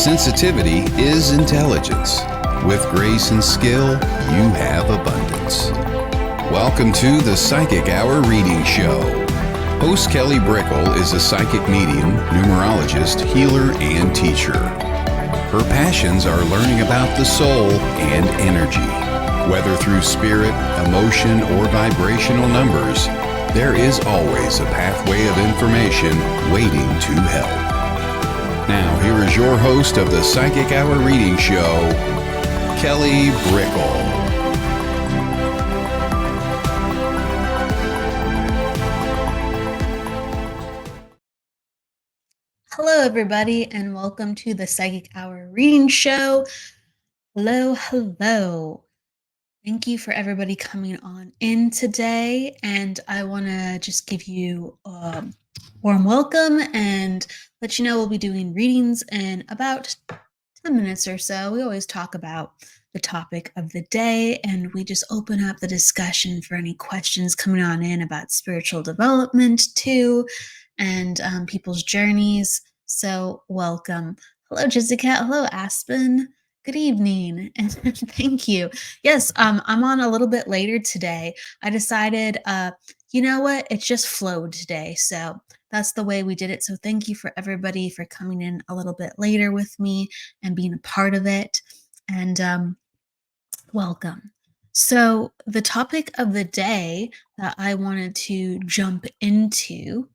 Sensitivity is intelligence. With grace and skill, you have abundance. Welcome to the Psychic Hour Reading Show. Host Kelly Brickle is a psychic medium, numerologist, healer, and teacher. Her passions are learning about the soul and energy. Whether through spirit, emotion, or vibrational numbers, there is always a pathway of information waiting to help. Now, here is your host of the Psychic Hour Reading Show, Kelly Brickle. Hello, everybody, and welcome to the Psychic Hour Reading Show. Hello. Thank you for everybody coming on in today, and I want to just give you a warm welcome and let you know we'll be doing readings in about 10 minutes or so. We always talk about the topic of the day, and we just open up the discussion for any questions coming on in about spiritual development too, and people's journeys. So welcome. Hello, Jessica. Hello, Aspen. Good evening, and thank you. Yes, I'm on a little bit later today. I decided, you know what? It just flowed today, so that's the way we did it. So thank you for everybody for coming in a little bit later with me and being a part of it. And welcome. So the topic of the day that I wanted to jump into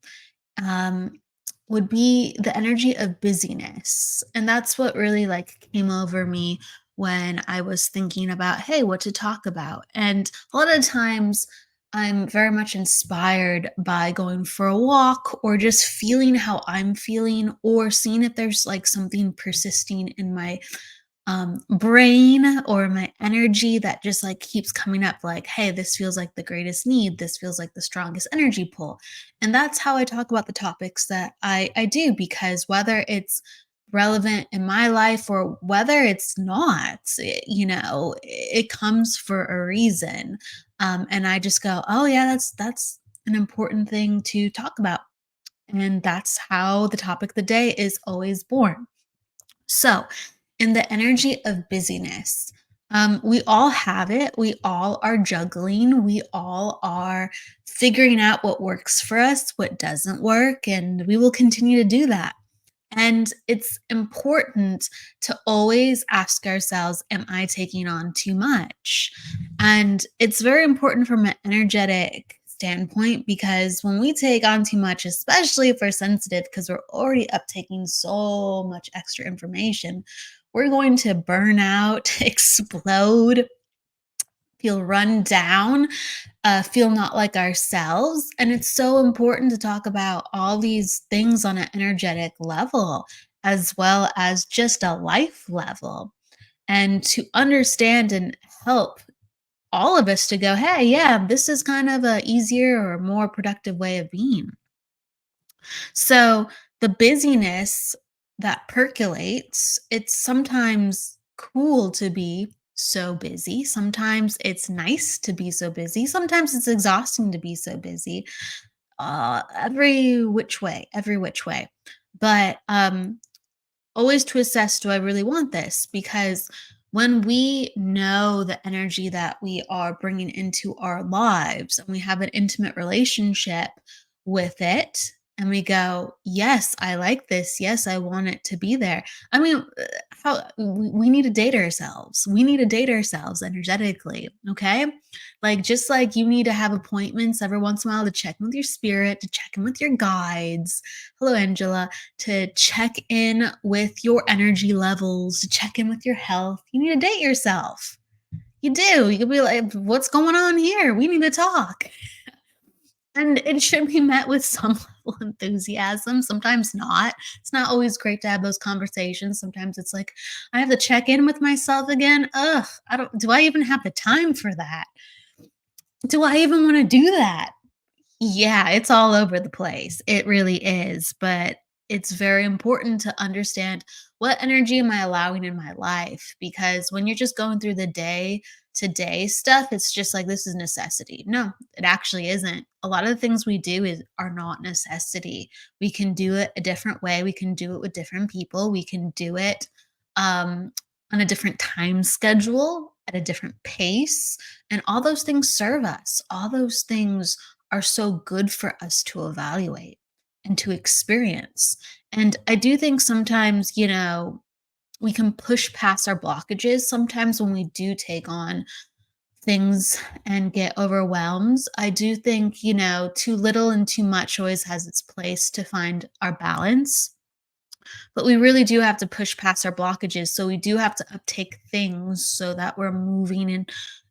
um, would be the energy of busyness. And that's what really came over me when I was thinking about, hey, what to talk about. And a lot of times I'm very much inspired by going for a walk or just feeling how I'm feeling or seeing if there's something persisting in my brain or my energy that just keeps coming up hey, this feels like the greatest need, this feels like the strongest energy pull. And that's how I talk about the topics that I do, because whether it's relevant in my life or whether it's not, it comes for a reason. And I just go, oh yeah, that's an important thing to talk about. And that's how the topic of the day is always born. So, in the energy of busyness, we all have it. We all are juggling. We all are figuring out what works for us, what doesn't work, and we will continue to do that. And it's important to always ask ourselves, am I taking on too much? And it's very important from an energetic standpoint, because when we take on too much, especially if we're sensitive, because we're already uptaking so much extra information, we're going to burn out, explode, feel run down, feel not like ourselves. And it's so important to talk about all these things on an energetic level, as well as just a life level, and to understand and help all of us to go, hey, yeah, this is kind of a easier or more productive way of being. So the busyness that percolates, it's sometimes cool to be so busy. Sometimes it's nice to be so busy. Sometimes it's exhausting to be so busy. Every which way, every which way. But always to assess, do I really want this? Because when we know the energy that we are bringing into our lives and we have an intimate relationship with it, and we go, yes, I like this. Yes, I want it to be there. I mean, how we need to date ourselves. We need to date ourselves energetically. Okay. Just like you need to have appointments every once in a while to check in with your spirit, to check in with your guides. Hello, Angela. To check in with your energy levels, to check in with your health. You need to date yourself. You do. You could be like, what's going on here? We need to talk. And it should be met with some level of enthusiasm, sometimes not. It's not always great to have those conversations. Sometimes it's like, I have to check in with myself again. Ugh, do I even have the time for that? Do I even want to do that? Yeah, it's all over the place. It really is. But it's very important to understand, what energy am I allowing in my life? Because when you're just going through the day, today stuff, it's just like this is necessity. No, it actually isn't. A lot of the things we do are not necessity. We can do it a different way. We can do it with different people. We can do it um, on a different time schedule, at a different pace, and all those things serve us. All those things are so good for us to evaluate and to experience. And I do think sometimes, we can push past our blockages sometimes when we do take on things and get overwhelmed. I do think, too little and too much always has its place to find our balance. But we really do have to push past our blockages. So we do have to uptake things so that we're moving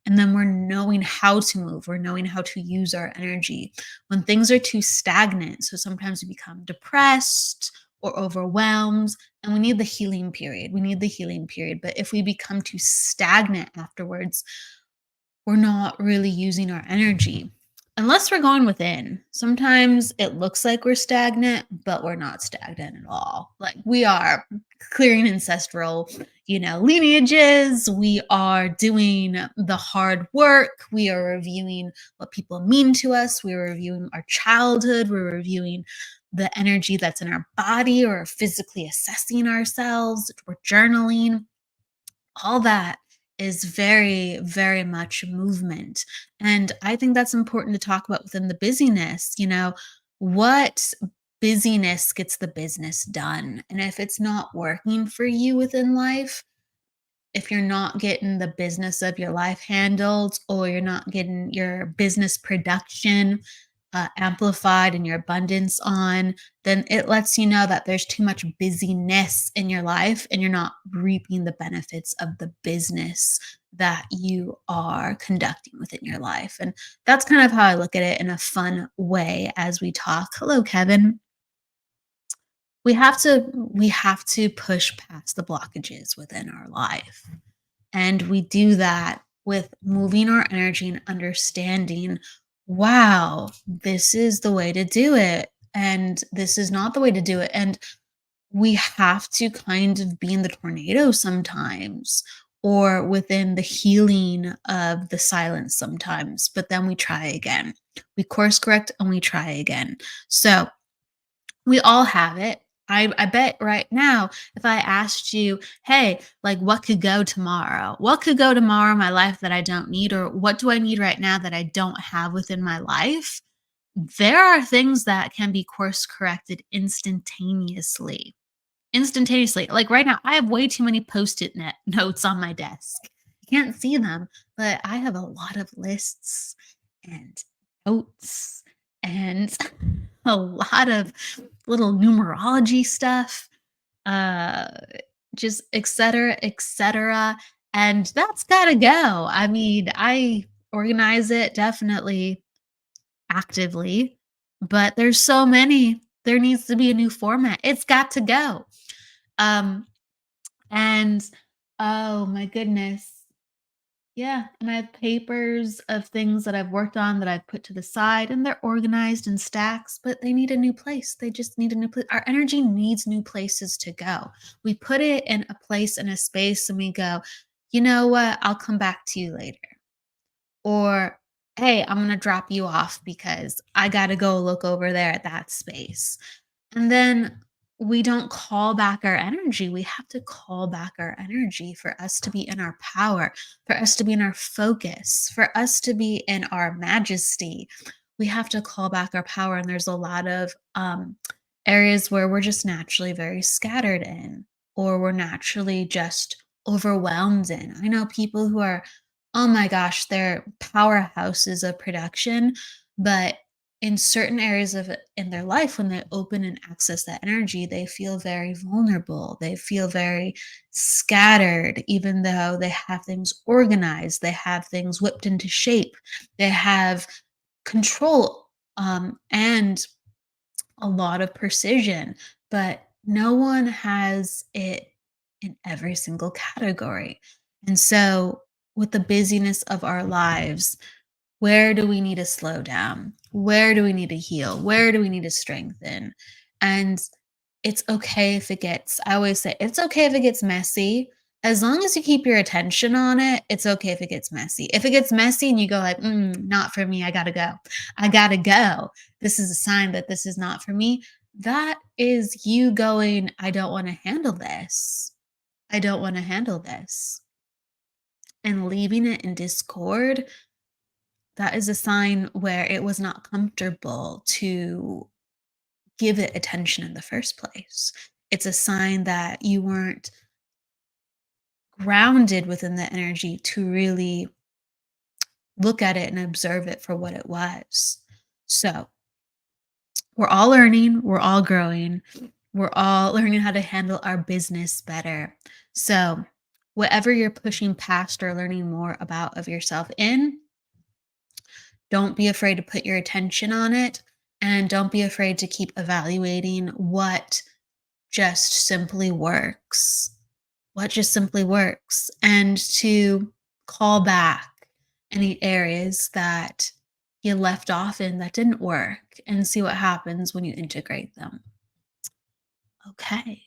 and then we're knowing how to move. We're knowing how to use our energy. When things are too stagnant, so sometimes we become depressed or overwhelmed, and we need the healing period. We need the healing period. But if we become too stagnant afterwards, we're not really using our energy. Unless we're going within. Sometimes it looks like we're stagnant, but we're not stagnant at all. Like we are clearing ancestral, lineages. We are doing the hard work. We are reviewing what people mean to us. We're reviewing our childhood. We're reviewing the energy that's in our body or physically assessing ourselves. We're journaling. All that is very, very much movement. And I think that's important to talk about within the busyness. What busyness gets the business done? And if it's not working for you within life, if you're not getting the business of your life handled, or you're not getting your business production amplified and your abundance on, then it lets you know that there's too much busyness in your life and you're not reaping the benefits of the business that you are conducting within your life. And that's kind of how I look at it in a fun way as we talk. Hello, Kevin. We have to push past the blockages within our life. And we do that with moving our energy and understanding, wow, this is the way to do it. And this is not the way to do it. And we have to kind of be in the tornado sometimes, or within the healing of the silence sometimes. But then we try again. We course correct and we try again. So we all have it. I bet right now, if I asked you, hey, like what could go tomorrow? What could go tomorrow in my life that I don't need? Or what do I need right now that I don't have within my life? There are things that can be course corrected instantaneously. Instantaneously. Like right now, I have way too many post-it notes on my desk. You can't see them, but I have a lot of lists and notes and a lot of little numerology stuff, uh, just et cetera. And that's gotta go. I mean, I organize it definitely actively, but there's so many. There needs to be a new format. It's got to go. Um, and oh my goodness. Yeah, and I have papers of things that I've worked on that I've put to the side, and they're organized in stacks, but they need a new place. They just need a new place. Our energy needs new places to go. We put it in a place, in a space, and we go, you know what? I'll come back to you later. Or, hey, I'm going to drop you off because I got to go look over there at that space. And then we don't call back our energy. We have to call back our energy for us to be in our power, for us to be in our focus, for us to be in our majesty. We have to call back our power. And there's a lot of areas where we're just naturally very scattered in, or we're naturally just overwhelmed in. I know people who are, oh my gosh, they're powerhouses of production, but in certain areas of it in their life, when they open and access that energy, they feel very vulnerable. They feel very scattered, even though they have things organized, they have things whipped into shape, they have control, and a lot of precision, but no one has it in every single category. And so, with the busyness of our lives, where do we need to slow down? Where do we need to heal? Where do we need to strengthen? And it's okay if it gets, I always say, it's okay if it gets messy, as long as you keep your attention on it, it's okay if it gets messy. If it gets messy and you go like, not for me, I gotta go. I gotta go. This is a sign that this is not for me. That is you going, I don't want to handle this. I don't want to handle this. And leaving it in discord, that is a sign where it was not comfortable to give it attention in the first place. It's a sign that you weren't grounded within the energy to really look at it and observe it for what it was. So, we're all learning, we're all growing, we're all learning how to handle our business better. So, whatever you're pushing past or learning more about of yourself in, don't be afraid to put your attention on it, and don't be afraid to keep evaluating what just simply works. What just simply works, and to call back any areas that you left off in that didn't work and see what happens when you integrate them. Okay.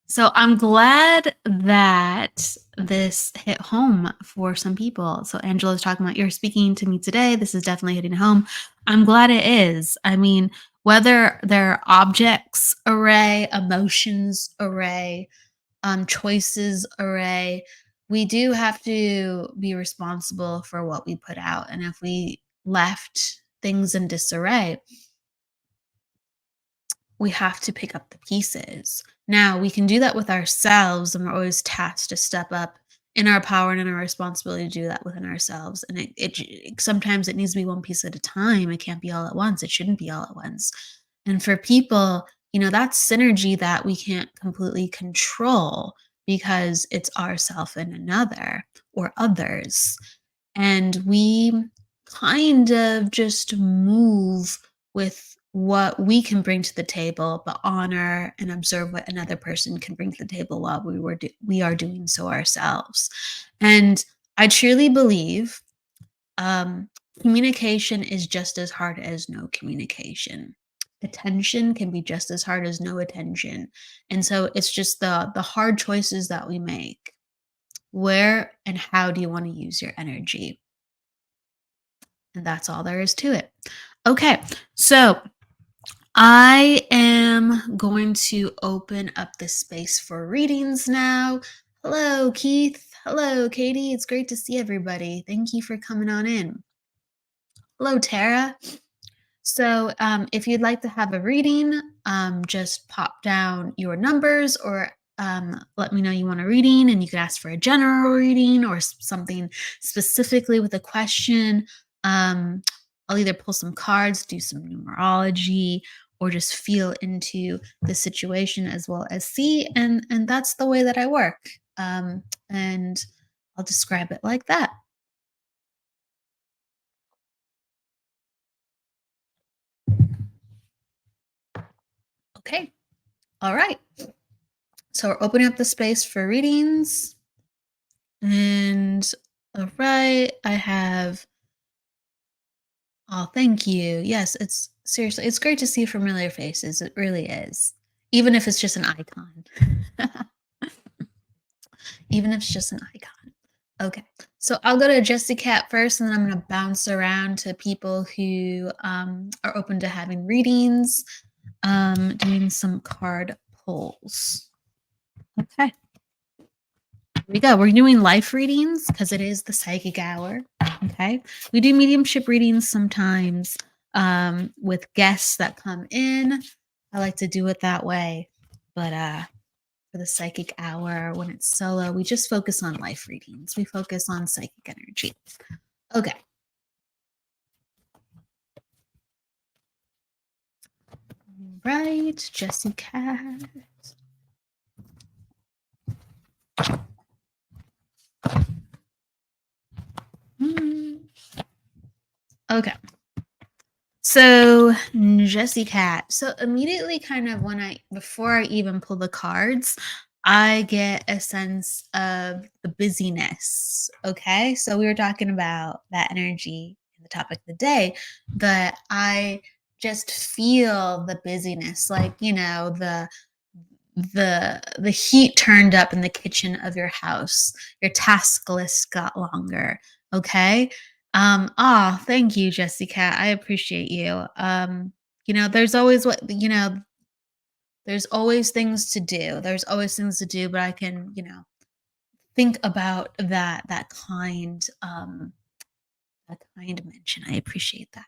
So I'm glad that this hit home for some people. So Angela's talking about, you're speaking to me today. This is definitely hitting home. I'm glad it is. I mean, whether they're objects array, emotions array, choices array, we do have to be responsible for what we put out. And if we left things in disarray, we have to pick up the pieces. Now, we can do that with ourselves, and we're always tasked to step up in our power and in our responsibility to do that within ourselves. And sometimes it needs to be one piece at a time. It can't be all at once. It shouldn't be all at once. And for people, that's synergy that we can't completely control because it's ourself and another or others. And we kind of just move with what we can bring to the table, but honor and observe what another person can bring to the table while we are doing so ourselves. And I truly believe communication is just as hard as no communication. Attention can be just as hard as no attention. And so it's just the hard choices that we make. Where and how do you want to use your energy? And that's all there is to it. Okay, so I am going to open up the space for readings now. Hello, Keith. Hello, Katie. It's great to see everybody. Thank you for coming on in. Hello, Tara. So, if you'd like to have a reading, just pop down your numbers or let me know you want a reading, and you could ask for a general reading or something specifically with a question. I'll either pull some cards, do some numerology, or just feel into the situation as well as see. And that's the way that I work. And I'll describe it like that. Okay. All right. So we're opening up the space for readings. And all right, I have. Oh, thank you. Yes, it's seriously, it's great to see familiar faces. It really is. Even if it's just an icon. Even if it's just an icon. Okay, so I'll go to Jesse Cat first, and then I'm going to bounce around to people who are open to having readings, doing some card pulls. Okay. Here we go. We're doing life readings because it is the psychic hour. Okay. We do mediumship readings sometimes with guests that come in. I like to do it that way. But for the psychic hour, when it's solo, we just focus on life readings. We focus on psychic energy. Okay. Right. Jesse Cat. Okay. So Jesse Cat. So immediately kind of before I even pull the cards, I get a sense of the busyness. Okay. So we were talking about that energy in the topic of the day, but I just feel the busyness, like, the heat turned up in the kitchen of your house. Your task list got longer. Okay. Thank you, Jessica. I appreciate you. There's always there's always things to do. There's always things to do, but I can, think about that kind mention. I appreciate that.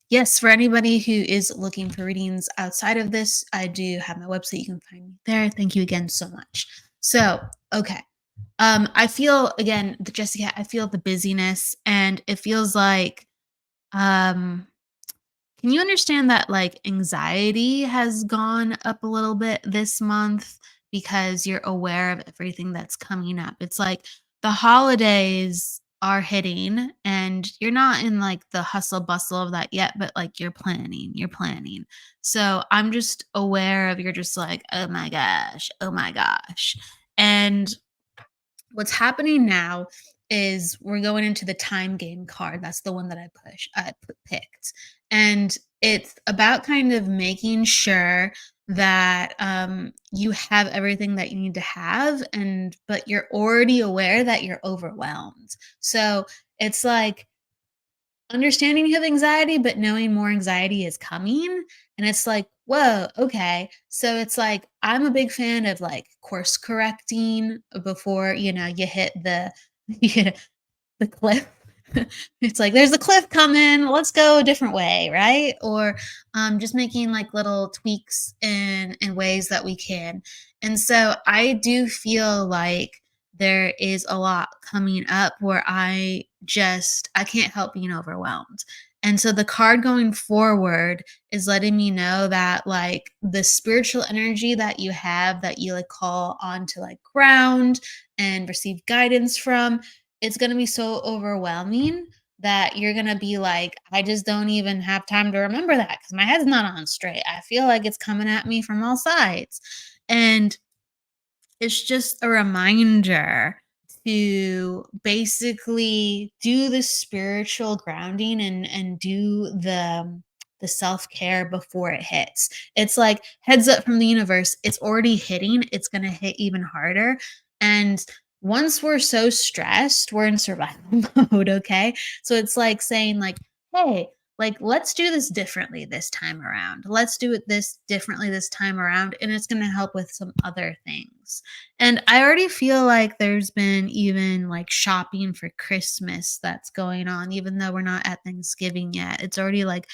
Yes, for anybody who is looking for readings outside of this, I do have my website. You can find me there. Thank you again so much. So, okay. I feel again, Jessica, I feel the busyness and it feels like um can you understand that like anxiety has gone up a little bit this month because you're aware of everything that's coming up? It's like the holidays are hitting and you're not in like the hustle bustle of that yet, but like you're planning. So I'm just aware of you're just like, oh my gosh, oh my gosh. And what's happening now is we're going into the time game card. That's the one that picked. And it's about kind of making sure that you have everything that you need to have but you're already aware that you're overwhelmed. So it's like understanding you have anxiety, but knowing more anxiety is coming. And it's like, whoa, okay. So it's like, I'm a big fan of like course correcting before, you hit you hit the cliff. It's like, there's a cliff coming. Let's go a different way. Right. Or just making like little tweaks in ways that we can. And so I do feel like there is a lot coming up where I can't help being overwhelmed. And so the card going forward is letting me know that like the spiritual energy that you have that you like call on to like ground and receive guidance from, it's going to be so overwhelming that you're going to be like, I just don't even have time to remember that because my head's not on straight. I feel like it's coming at me from all sides. And it's just a reminder to basically do the spiritual grounding and do the self-care before it hits. It's like heads up from the universe. It's already hitting. It's going to hit even harder. And once we're so stressed, we're in survival mode, okay? So it's like saying like, "Hey, like let's do this differently this time around. Let's do it this differently this time around and it's going to help with some other things." And I already feel like there's been even like shopping for Christmas that's going on, even though we're not at Thanksgiving yet. It's already like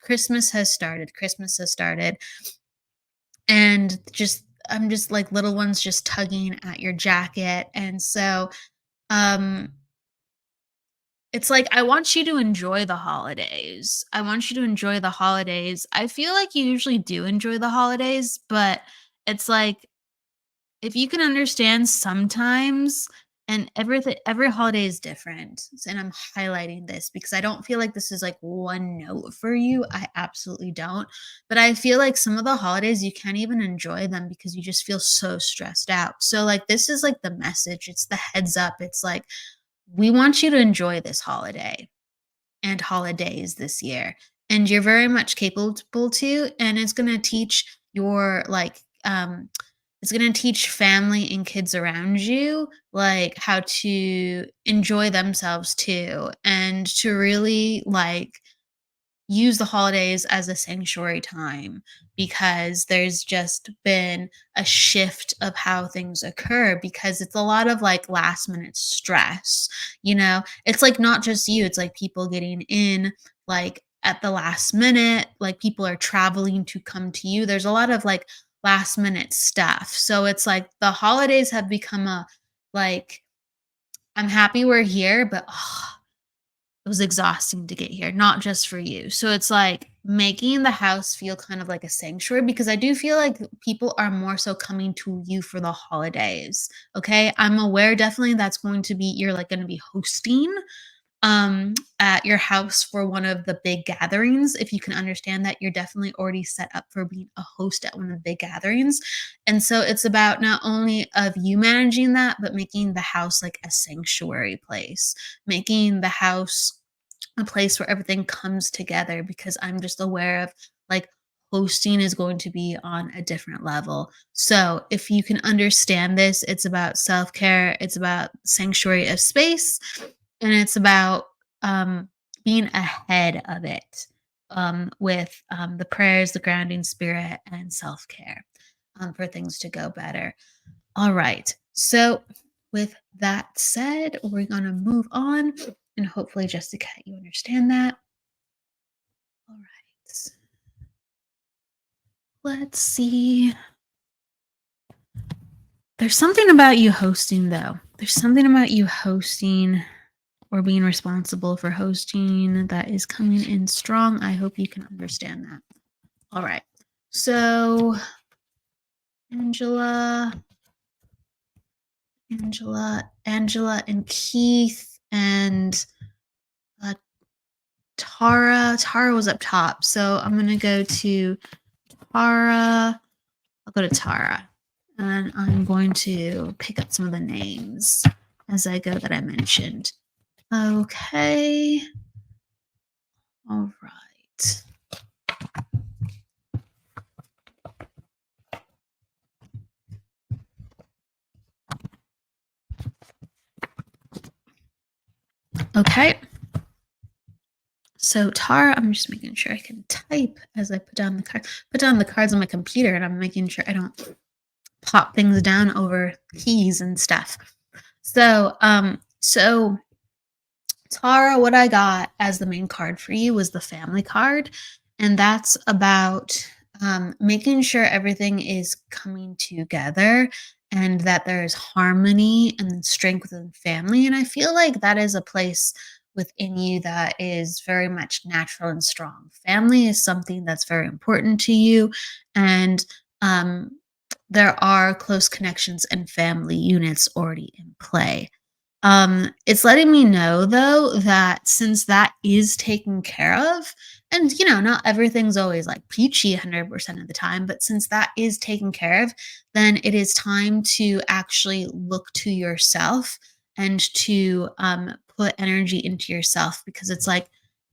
Christmas has started. Christmas has started. And I'm just like little ones just tugging at your jacket. And so, um, it's like I want you to enjoy the holidays. I want you to enjoy the holidays. I feel like you usually do enjoy the holidays, but it's like if you can understand sometimes and every holiday is different. And I'm highlighting this because I don't feel like this is like one note for you. I absolutely don't. But I feel like some of the holidays you can't even enjoy them because you just feel so stressed out. So like this is like the message. It's the heads up. It's like we want you to enjoy this holiday and holidays this year. And you're very much capable to, and it's going to teach your it's going to teach family and kids around you like how to enjoy themselves too and to really like use the holidays as a sanctuary time because there's just been a shift of how things occur because it's a lot of like last minute stress. It's like not just you, it's like people getting in like at the last minute, like people are traveling to come to you. There's a lot of like last minute stuff. So it's like the holidays have become a like I'm happy we're here, but it was exhausting to get here, not just for you. So it's like making the house feel kind of like a sanctuary because I do feel like people are more so coming to you for the holidays. Okay. I'm aware definitely that's going to be, you're like going to be hosting at your house for one of the big gatherings. If you can understand that, you're definitely already set up for being a host at one of the big gatherings. And so it's about not only of you managing that, but making the house like a sanctuary place, making the house a place where everything comes together because I'm just aware of like hosting is going to be on a different level. So if you can understand this, it's about self-care, it's about sanctuary of space, and it's about um, being ahead of it with the prayers, the grounding spirit, and self-care for things to go better. All right. So with that said, we're going to move on, and hopefully, Jessica, you understand that. All right. Let's see. There's something about you hosting, though. There's something about you hosting or being responsible for hosting that is coming in strong. I hope you can understand that. All right. So, Angela, Angela, and Keith, and uh, Tara. Tara was up top. So, I'm going to go to Tara. I'll go to Tara. And I'm going to pick up some of the names as I go that I mentioned. Okay. All right. Okay. So Tara, I'm just making sure I can type as I put down the cards on my computer, and I'm making sure I don't pop things down over keys and stuff. So Tara, what I got as the main card for you was the family card, and that's about making sure everything is coming together and that there is harmony and strength within family. And I feel like that is a place within you that is very much natural and strong. Family is something that's very important to you, and um, there are close connections and family units already in play. It's letting me know though that since that is taken care of, and not everything's always like peachy 100% of the time, but since that is taken care of, then it is time to actually look to yourself and to put energy into yourself, because it's like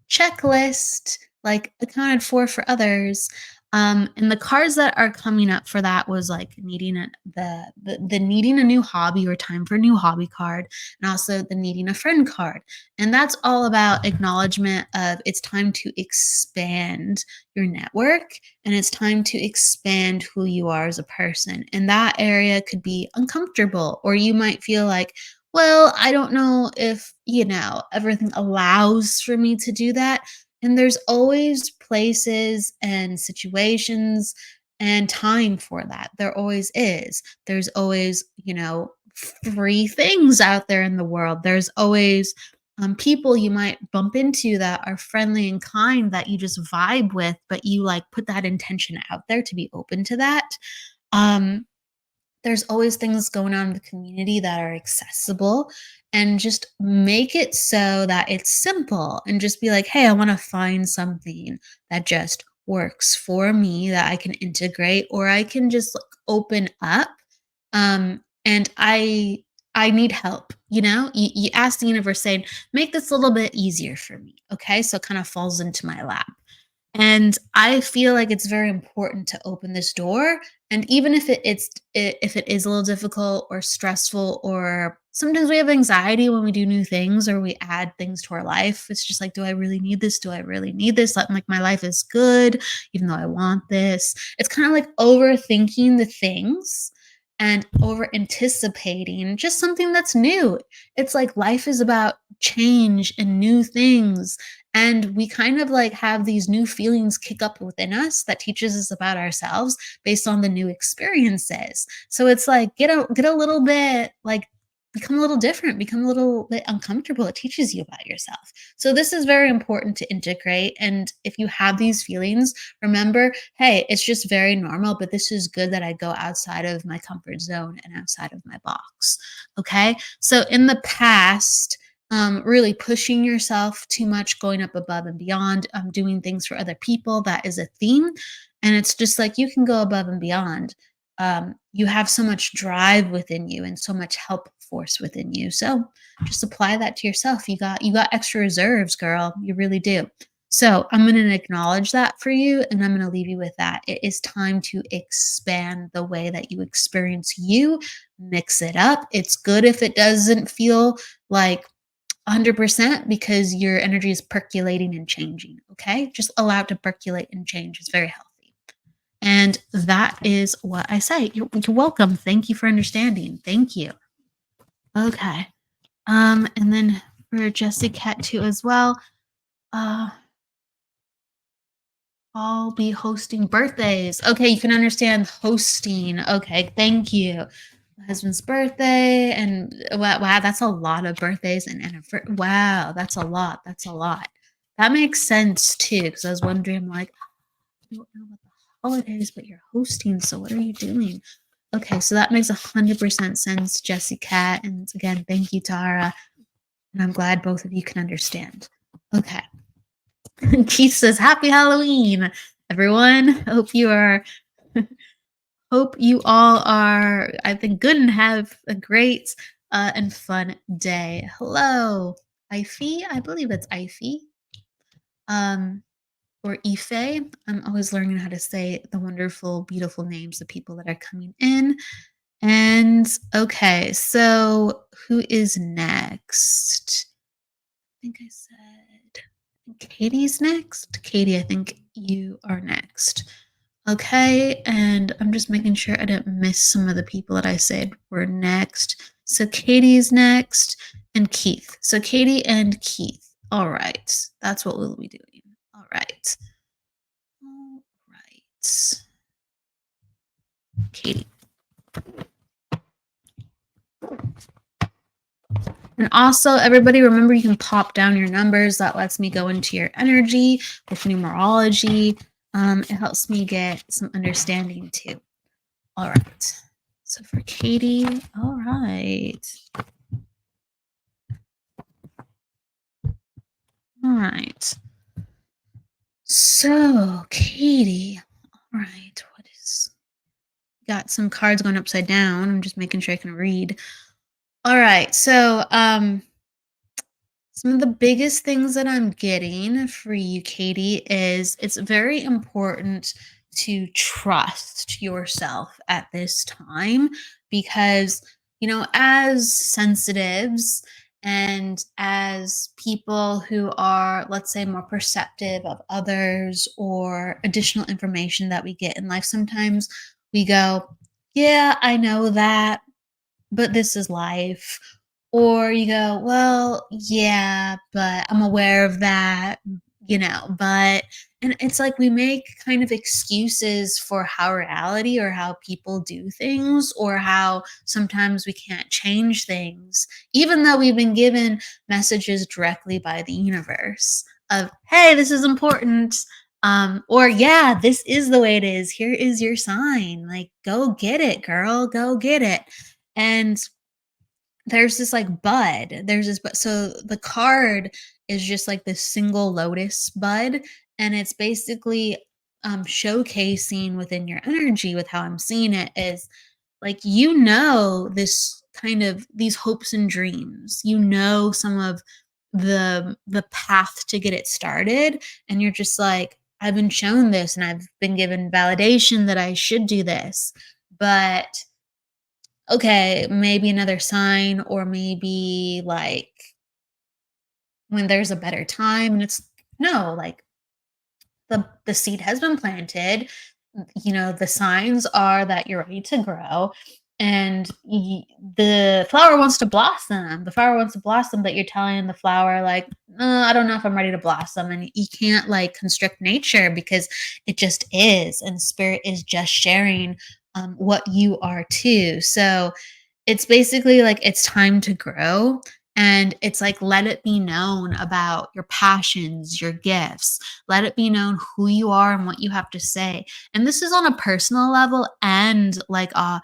checklist, like accounted for others. And the cards that are coming up for that was like needing the needing a new hobby or time for a new hobby card, and also the needing a friend card. And that's all about acknowledgement of it's time to expand your network, and it's time to expand who you are as a person. And that area could be uncomfortable, or you might feel like, well, I don't know if, everything allows for me to do that. And there's always places and situations and time for that. There always is. There's always, free things out there in the world. There's always people you might bump into that are friendly and kind that you just vibe with, but you like put that intention out there to be open to that. Um, there's always things going on in the community that are accessible, and just make it so that it's simple and just be like, hey, I want to find something that just works for me that I can integrate, or I can just like open up. And I need help. You ask the universe, saying, make this a little bit easier for me. Okay. So it kind of falls into my lap. And I feel like it's very important to open this door. And even if it is a little difficult or stressful, or sometimes we have anxiety when we do new things or we add things to our life, it's just like, do I really need this? Do I really need this? Like my life is good, even though I want this. It's kind of like overthinking the things and over anticipating just something that's new. It's like life is about change and new things, and we kind of like have these new feelings kick up within us that teaches us about ourselves based on the new experiences. So it's like get a little bit like become a little different, become a little bit uncomfortable. It teaches you about yourself. So this is very important to integrate. And if you have these feelings, remember, hey, it's just very normal, but this is good that I go outside of my comfort zone and outside of my box. Okay. So in the past, really pushing yourself too much, going up above and beyond, doing things for other people. That is a theme. And it's just like you can go above and beyond. You have so much drive within you and so much help force within you. So just apply that to yourself. You got extra reserves, girl. You really do. So I'm going to acknowledge that for you and I'm going to leave you with that. It is time to expand the way that you experience you, mix it up. It's good if it doesn't feel like 100% because your energy is percolating and changing. Okay. Just allow it to percolate and change. It's very healthy. And that is what I say. You're welcome. Thank you for understanding. Thank you. Okay. And then for Jessie Cat too as well. Uh, I'll be hosting birthdays. Okay, you can understand hosting. Okay, thank you. My husband's birthday, and wow, that's a lot of birthdays and wow, that's a lot. That's a lot. That makes sense too, because I was wondering, like, I don't know about the holidays, but you're hosting, so what are you doing? Okay, so that makes 100% sense, Jessie Cat. And again, thank you, Tara. And I'm glad both of you can understand. Okay. Keith says, Happy Halloween, everyone. Hope you all are, I think, good and have a great and fun day. Hello, Ify. I believe it's Ify. Or Ife. I'm always learning how to say the wonderful, beautiful names of people that are coming in. And okay, so who is next? I think I said Katie's next. Katie, I think you are next. Okay, and I'm just making sure I didn't miss some of the people that I said were next. So Katie's next and Keith. So Katie and Keith. All right, that's what we'll be doing. All right. All right. Katie. And also, everybody, remember you can pop down your numbers. That lets me go into your energy with numerology. It helps me get some understanding too. All right. So for Katie, all right. All right. So, Katie, all right. What is. Got some cards going upside down. I'm just making sure I can read. All right. So, some of the biggest things that I'm getting for you, Katie, is it's very important to trust yourself at this time because, as sensitives and as people who are, let's say, more perceptive of others or additional information that we get in life, sometimes we go, yeah, I know that, but this is life. Or you go, well, yeah, but I'm aware of that, but, and it's like we make kind of excuses for how reality or how people do things or how sometimes we can't change things, even though we've been given messages directly by the universe of, hey, this is important. Or yeah, this is the way it is. Here is your sign. Like, go get it, girl. Go get it. And there's this like bud. There's this bud. So the card is just like this single lotus bud. And it's basically showcasing within your energy with how I'm seeing it is like, this kind of these hopes and dreams, some of the path to get it started. And you're just like, I've been shown this and I've been given validation that I should do this. But okay, maybe another sign or maybe like when there's a better time and it's no, like the seed has been planted. The signs are that you're ready to grow and the flower wants to blossom. The flower wants to blossom, but you're telling the flower like, I don't know if I'm ready to blossom. And you can't like constrict nature because it just is. And spirit is just sharing what you are too. So it's basically like it's time to grow. And it's like, let it be known about your passions, your gifts. Let it be known who you are and what you have to say. And this is on a personal level and like a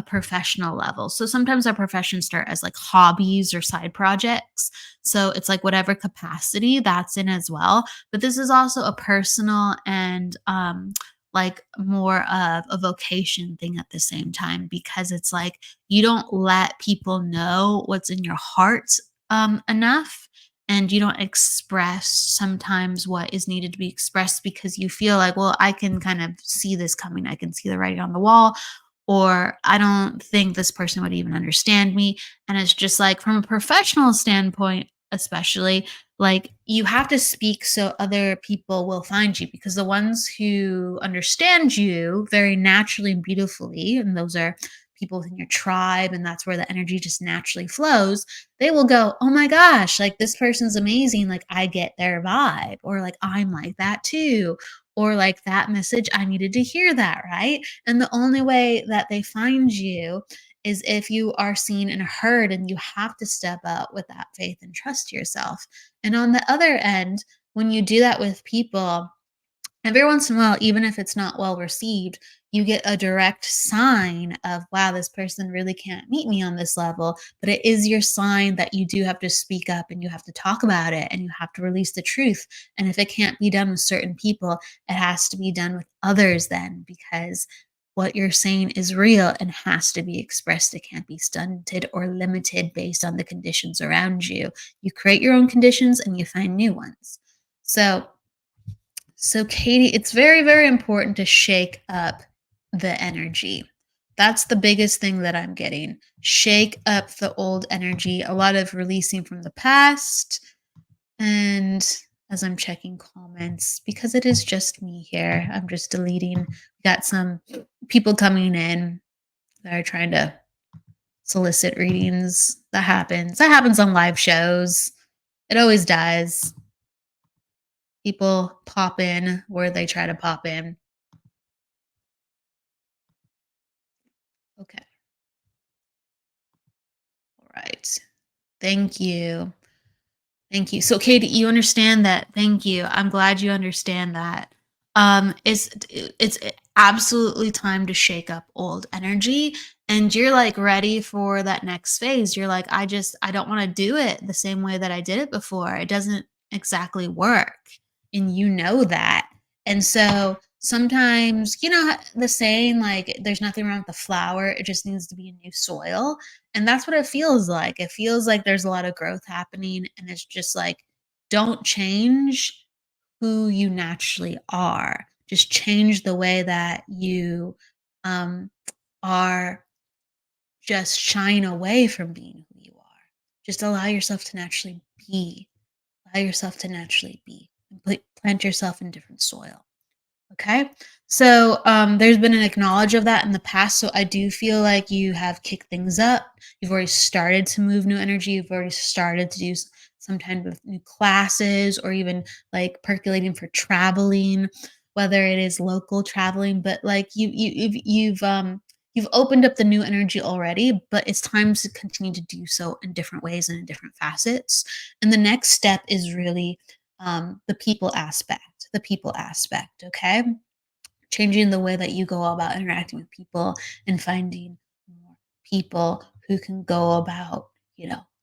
professional level. So sometimes our professions start as like hobbies or side projects. So it's like whatever capacity that's in as well. But this is also a personal and like more of a vocation thing at the same time because it's like you don't let people know what's in your heart enough. and you don't express sometimes what is needed to be expressed because you feel like, well, I can kind of see this coming. I can see the writing on the wall, or I don't think this person would even understand me. And it's just like, from a professional standpoint, especially, like, you have to speak so other people will find you, because the ones who understand you very naturally and beautifully, and those are people within your tribe, and that's where the energy just naturally flows, they will go, oh my gosh, like, this person's amazing. Like, I get their vibe, or like, I'm like that too. Or like, that message, I needed to hear that, right? And the only way that they find you is if you are seen and heard, and you have to step up with that faith and trust yourself. And on the other end, when you do that with people, every once in a while, even if it's not well received, you get a direct sign of, wow, this person really can't meet me on this level. But it is your sign that you do have to speak up, and you have to talk about it, and you have to release the truth. And if it can't be done with certain people, it has to be done with others, then, because what you're saying is real and has to be expressed. It can't be stunted or limited based on the conditions around you. You create your own conditions and you find new ones. So, Katie, it's very, very important to shake up the energy. That's the biggest thing that I'm getting. Shake up the old energy, a lot of releasing from the past. And as I'm checking comments, because it is just me here, I'm just deleting. We got some people coming in that are trying to solicit readings. That happens. That happens on live shows. It always does. People pop in where they try to pop in. Okay. All right. Thank you. Thank you. So, Katie, you understand that. Thank you. I'm glad you understand that. It's absolutely time to shake up old energy, and you're like ready for that next phase. You're like, I don't want to do it the same way that I did it before. It doesn't exactly work, and you know that. And so sometimes, the saying, like, there's nothing wrong with the flower, it just needs to be in new soil. And that's what it feels like. It feels like there's a lot of growth happening, and it's just like, don't change who you naturally are. Just change the way that you um, are, just shying away from being who you are. Just allow yourself to naturally be. Allow yourself to naturally be. And plant yourself in different soil. Okay. So there's been an acknowledge of that in the past. So I do feel like you have kicked things up. You've already started to move new energy. You've already started to do some kind of new classes, or even like percolating for traveling, whether it is local traveling. But like, you've opened up the new energy already, but it's time to continue to do so in different ways and in different facets. And the next step is really the people aspect. The people aspect, okay? Changing the way that you go about interacting with people, and finding more people who can go about,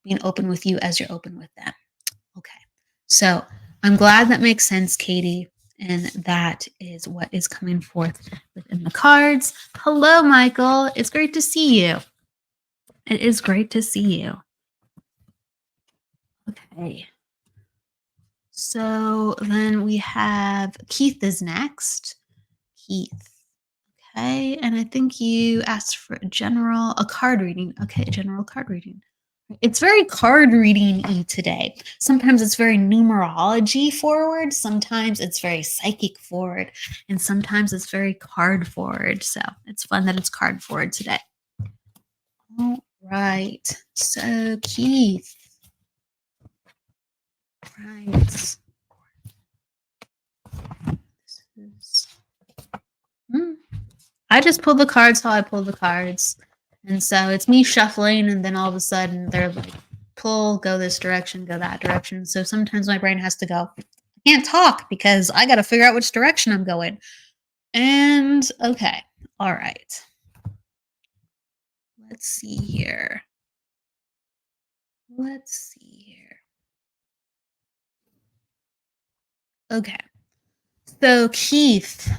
being open with you as you're open with them. Okay. So I'm glad that makes sense, Katie. And that is what is coming forth within the cards. Hello, Michael. It's great to see you. It is great to see you. Okay. So then we have Keith is next. Keith. Okay. And I think you asked for a card reading. Okay, a general card reading. It's very card reading-y today. Sometimes it's very numerology forward. Sometimes it's very psychic forward. And sometimes it's very card forward. So it's fun that it's card forward today. All right. So Keith. Right. This is... I just pulled the cards how I pulled the cards. And so it's me shuffling, and then all of a sudden they're like, pull, go this direction, go that direction. So sometimes my brain has to go, I can't talk because I got to figure out which direction I'm going. And okay. All right. Let's see here. Okay. So Keith,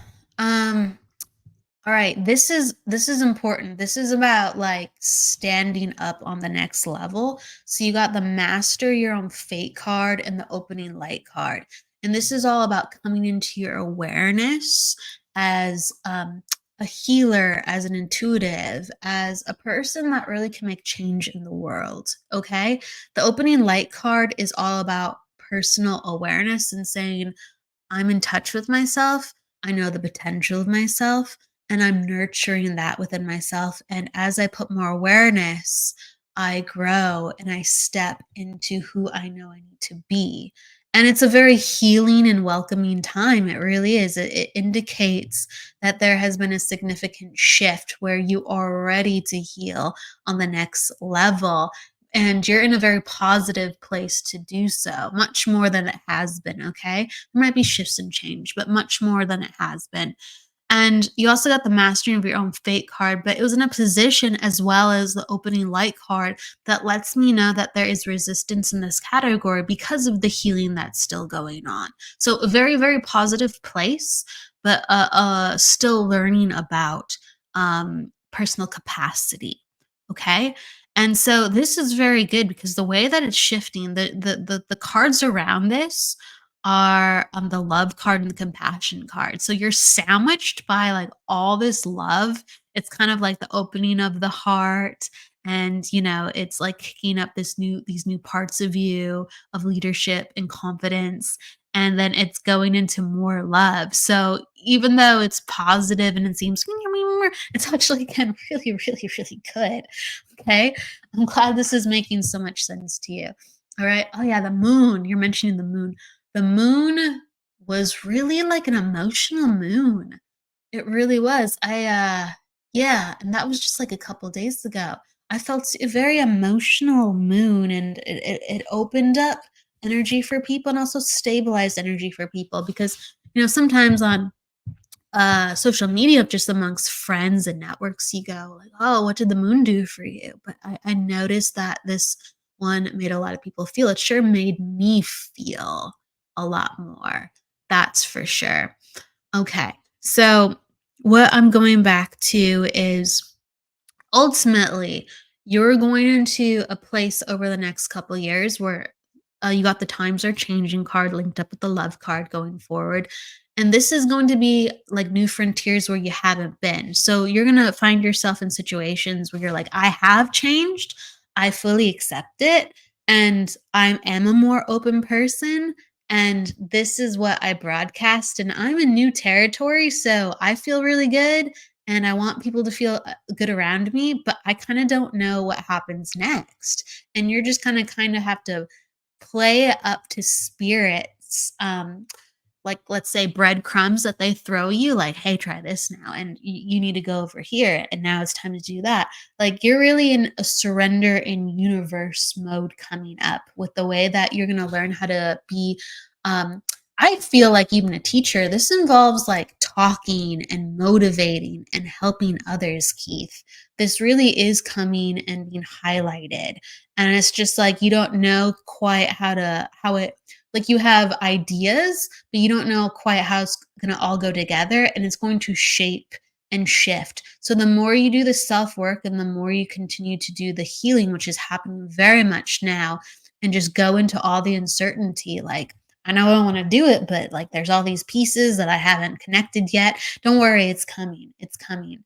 All right, this is important. This is about like standing up on the next level. So you got the master your own fate card and the opening light card. And this is all about coming into your awareness as a healer, as an intuitive, as a person that really can make change in the world. Okay? The opening light card is all about personal awareness and saying, I'm in touch with myself. I know the potential of myself, and I'm nurturing that within myself. And as I put more awareness, I grow and I step into who I know I need to be. And it's a very healing and welcoming time. It really is. It indicates that there has been a significant shift where you are ready to heal on the next level. And you're in a very positive place to do so, much more than it has been. Okay. There might be shifts and change, but much more than it has been. And you also got the mastering of your own fate card, but it was in a position as well as the opening light card that lets me know that there is resistance in this category because of the healing that's still going on. So a very, very positive place, but still learning about personal capacity. Okay. And so this is very good because the way that it's shifting, the cards around this are the love card and the compassion card. So you're sandwiched by like all this love. It's kind of like the opening of the heart, and it's like kicking up these new parts of you, of leadership and confidence, and then it's going into more love. So even though it's positive and it seems it's actually again really, really, really good. Okay. I'm glad this is making so much sense to you. All right. Oh yeah, the moon. You're mentioning the moon. The moon was really like an emotional moon. It really was. Yeah, and that was just like a couple days ago. I felt a very emotional moon, and it opened up energy for people and also stabilized energy for people because sometimes on social media, just amongst friends and networks, you go like, "Oh, what did the moon do for you?" But I noticed that this one made a lot of people feel. It sure made me feel a lot more. That's for sure. Okay, so what I'm going back to is ultimately you're going into a place over the next couple years where you got the times are changing card linked up with the love card going forward, and this is going to be like new frontiers where you haven't been. So you're going to find yourself in situations where you're like, I have changed, I fully accept it, and I am a more open person, and this is what I broadcast, and I'm in new territory, so I feel really good and I want people to feel good around me, but I kind of don't know what happens next. And you're just kind of have to play it up to spirits. Like let's say breadcrumbs that they throw you, like, hey, try this now, and you need to go over here, and now it's time to do that. Like you're really in a surrender in universe mode coming up with the way that you're going to learn how to be. I feel like even a teacher, this involves like talking and motivating and helping others, Keith. This really is coming and being highlighted. And it's just like you don't know quite how it, like you have ideas, but you don't know quite how it's going to all go together, and it's going to shape and shift. So the more you do the self work and the more you continue to do the healing, which is happening very much now, and just go into all the uncertainty, like, I know I want to do it, but like there's all these pieces that I haven't connected yet. Don't worry, it's coming. It's coming.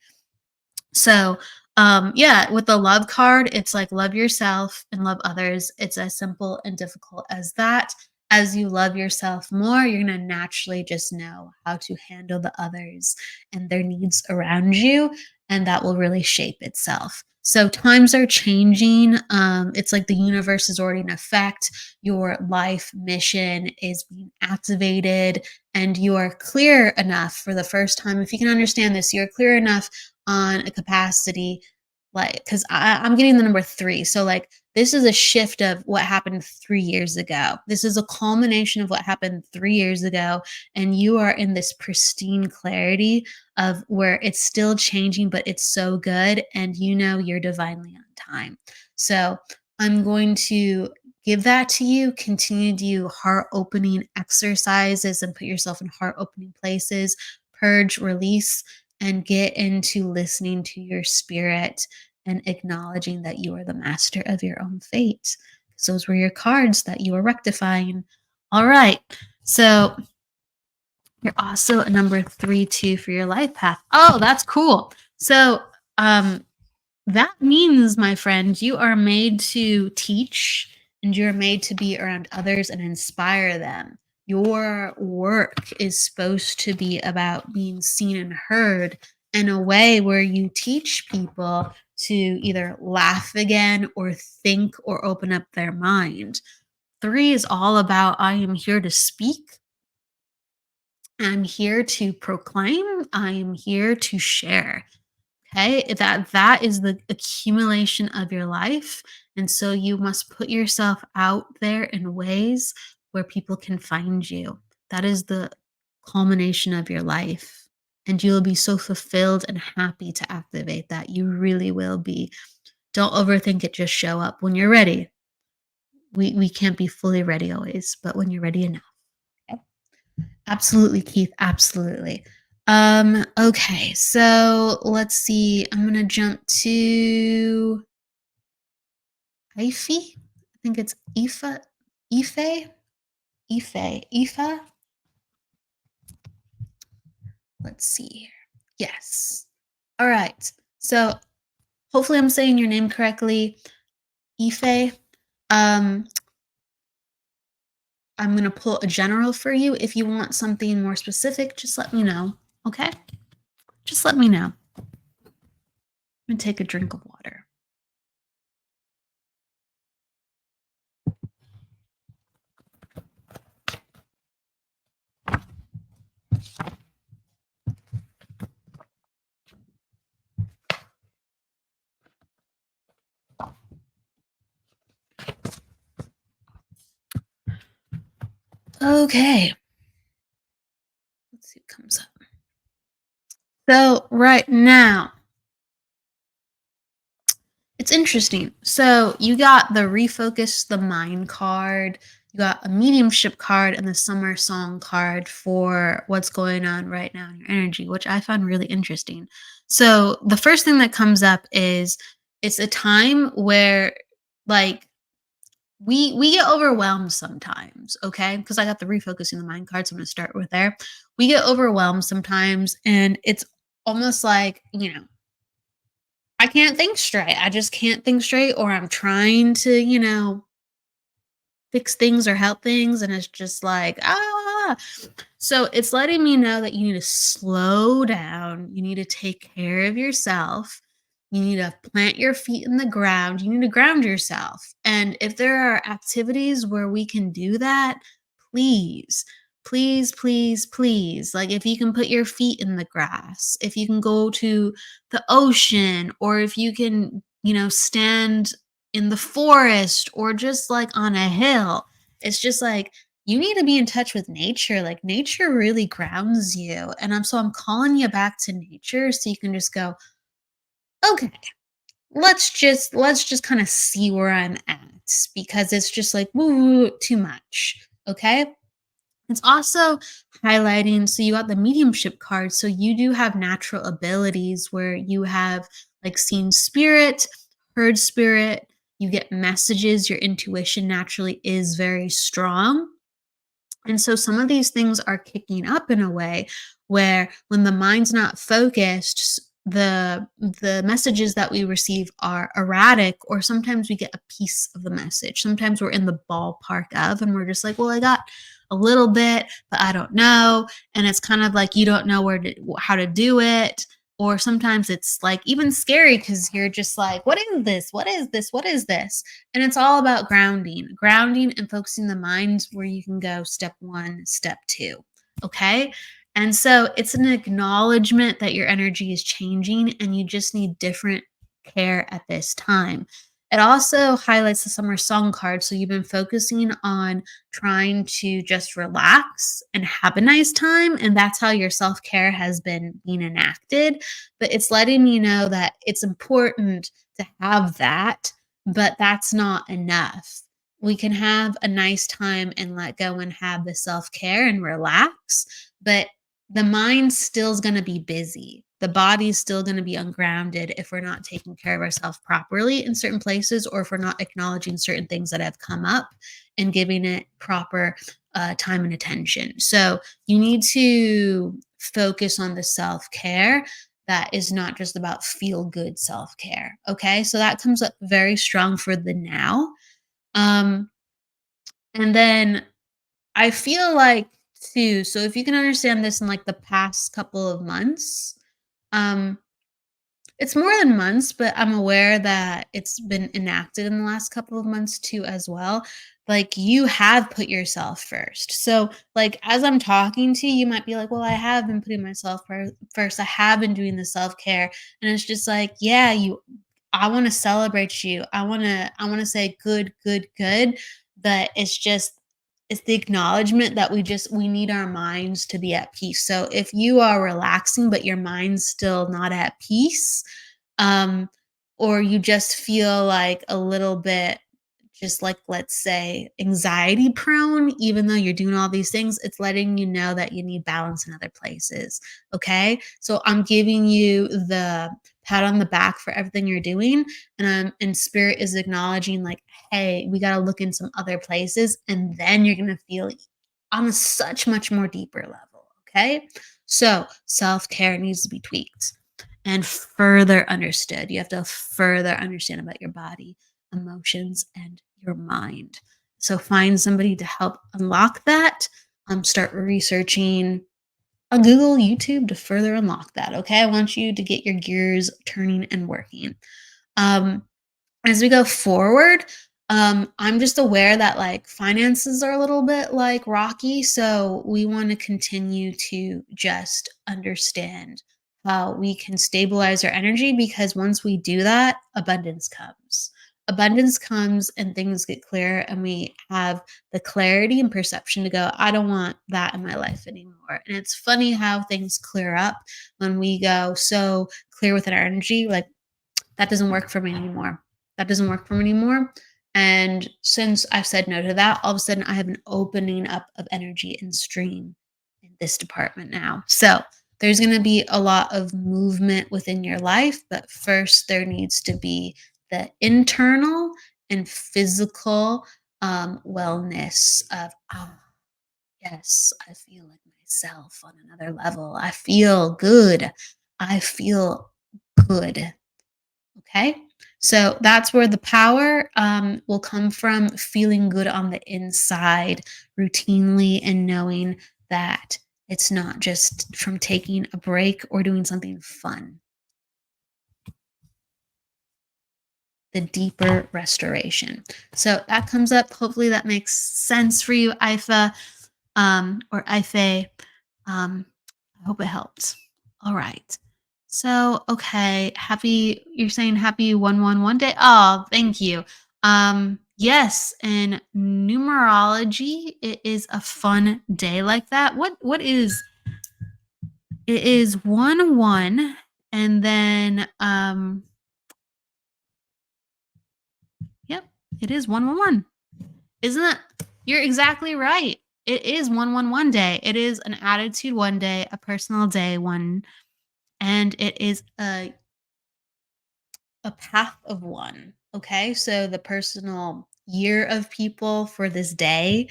So, yeah, with the love card, it's like love yourself and love others. It's as simple and difficult as that. As you love yourself more, you're going to naturally just know how to handle the others and their needs around you, and that will really shape itself. So times are changing. It's like the universe is already in effect. Your life mission is being activated, and you are clear enough for the first time. If you can understand this, you're clear enough on a capacity, like because I'm getting the number 3, so like this is a shift of what happened 3 years ago. This is a culmination of what happened 3 years ago, and you are in this pristine clarity of where it's still changing, but it's so good, and you're divinely on time. So I'm going to give that to you. Continue to do heart opening exercises and put yourself in heart opening places. Purge, release, and get into listening to your spirit and acknowledging that you are the master of your own fate. So those were your cards that you were rectifying. All right. So you're also a number 3-2 for your life path. Oh, that's cool. So that means, my friend, you are made to teach and you're made to be around others and inspire them. Your work is supposed to be about being seen and heard in a way where you teach people to either laugh again or think or open up their mind. 3 is all about I am here to speak. I'm here to proclaim. I am here to share. Okay, that is the accumulation of your life, and so you must put yourself out there in ways where people can find you. That is the culmination of your life, and you'll be so fulfilled and happy to activate that. You really will be. Don't overthink it, just show up when you're ready. We can't be fully ready always, but when you're ready enough. Okay? Absolutely, Keith, absolutely. Okay, so let's see. I'm gonna jump to Ife. I think it's Ife, Ife. Let's see here. Yes. All right. So hopefully I'm saying your name correctly. Ife. Um, I'm gonna pull a general for you. If you want something more specific, just let me know. Okay? Just let me know. I'm gonna take a drink of water. Okay. Let's see what comes up. So right now, it's interesting. So you got the refocus the mind card, you got a mediumship card, and the summer song card for what's going on right now in your energy, which I found really interesting. So the first thing that comes up is it's a time where like we get overwhelmed sometimes, okay? Because I got the refocusing the mind card, so I'm gonna start with there. We get overwhelmed sometimes, and it's almost like, I can't think straight. I just can't think straight, or I'm trying to, fix things or help things, and it's just like, ah. So it's letting me know that you need to slow down. You need to take care of yourself. You need to plant your feet in the ground. You need to ground yourself. And if there are activities where we can do that, please, please, please, please. Like if you can put your feet in the grass, if you can go to the ocean, or if you can, stand in the forest or just like on a hill. It's just like you need to be in touch with nature. Like nature really grounds you. And I'm calling you back to nature so you can just go, okay, let's just kind of see where I'm at because it's just like woo too much. Okay. It's also highlighting, so you got the mediumship card. So you do have natural abilities where you have like seen spirit, heard spirit, you get messages, your intuition naturally is very strong. And so some of these things are kicking up in a way where when the mind's not focused, the messages that we receive are erratic, or sometimes we get a piece of the message. Sometimes we're in the ballpark of, and we're just like, well, I got a little bit, but I don't know. And it's kind of like you don't know how to do it. Or sometimes it's like even scary because you're just like, what is this? What is this? What is this? And it's all about grounding and focusing the mind where you can go step 1, step 2. Okay. And so it's an acknowledgement that your energy is changing and you just need different care at this time. It also highlights the summer song card. So you've been focusing on trying to just relax and have a nice time. And that's how your self care has been being enacted. But it's letting you know that it's important to have that, but that's not enough. We can have a nice time and let go and have the self care and relax, but the mind still is going to be busy. the body's still going to be ungrounded if we're not taking care of ourselves properly in certain places, or if we're not acknowledging certain things that have come up and giving it proper time and attention. So you need to focus on the self-care that is not just about feel good self-care. Okay. So that comes up very strong for the now. Um, and then I feel like too, so if you can understand this in like the past couple of months, um, it's more than months, but I'm aware that it's been enacted in the last couple of months too as well. Like you have put yourself first. So like as I'm talking to you, you might be like, "Well, I have been putting myself first. I have been doing the self-care." And it's just like, "Yeah, you I want to celebrate you. I want to say good, good, good." But it's the acknowledgement that we need our minds to be at peace. So if you are relaxing but your mind's still not at peace, um, or you just feel like a little bit just like, let's say, anxiety prone, even though you're doing all these things, it's letting you know that you need balance in other places. Okay. So I'm giving you the pat on the back for everything you're doing. And spirit is acknowledging, like, hey, we got to look in some other places. And then you're going to feel on a such much more deeper level. Okay. So self care needs to be tweaked and further understood. You have to further understand about your body, emotions, and your mind. So find somebody to help unlock that. Start researching on Google, YouTube to further unlock that. Okay. I want you to get your gears turning and working. Um, as we go forward, I'm just aware that like finances are a little bit like rocky. So we want to continue to just understand how we can stabilize our energy, because once we do that, abundance comes. Abundance comes and things get clear, and we have the clarity and perception to go, I don't want that in my life anymore. And it's funny how things clear up when we go so clear with our energy, like that doesn't work for me anymore. That doesn't work for me anymore. And since I've said no to that, all of a sudden I have an opening up of energy and stream in this department now. So there's going to be a lot of movement within your life, but first there needs to be the internal and physical wellness of, oh, yes, I feel like myself on another level. I feel good. I feel good. Okay. So that's where the power will come from, feeling good on the inside routinely and knowing that it's not just from taking a break or doing something fun. The deeper restoration. So that comes up. Hopefully that makes sense for you, Ifa, or Ife. I hope it helps. All right. So, okay, you're saying happy 111 day? Oh, thank you. Yes, in numerology, it is a fun day like that. What is it is 1-1, and then yep, it is 111. Isn't that You're exactly right. It is 111 day. It is an attitude one day, a personal day one, and it is a path of one. Okay. So the personal year of people for this day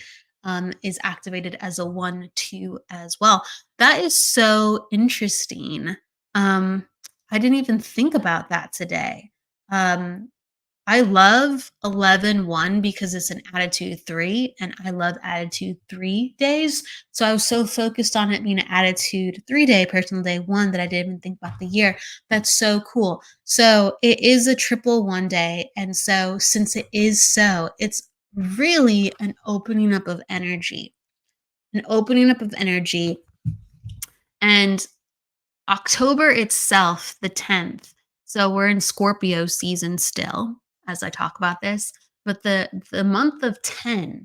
is activated as a 1-2 as well. That is so interesting. I didn't even think about that today. Um, I love 11-1 because it's an attitude 3, and I love attitude 3 days. So I was so focused on it being an attitude 3-day personal day 1 that I didn't even think about the year. That's so cool. So it is a triple 1 day. And so since it is so, it's really an opening up of energy, an opening up of energy. And October itself, the 10th. So we're in Scorpio season still as I talk about this, but the month of 10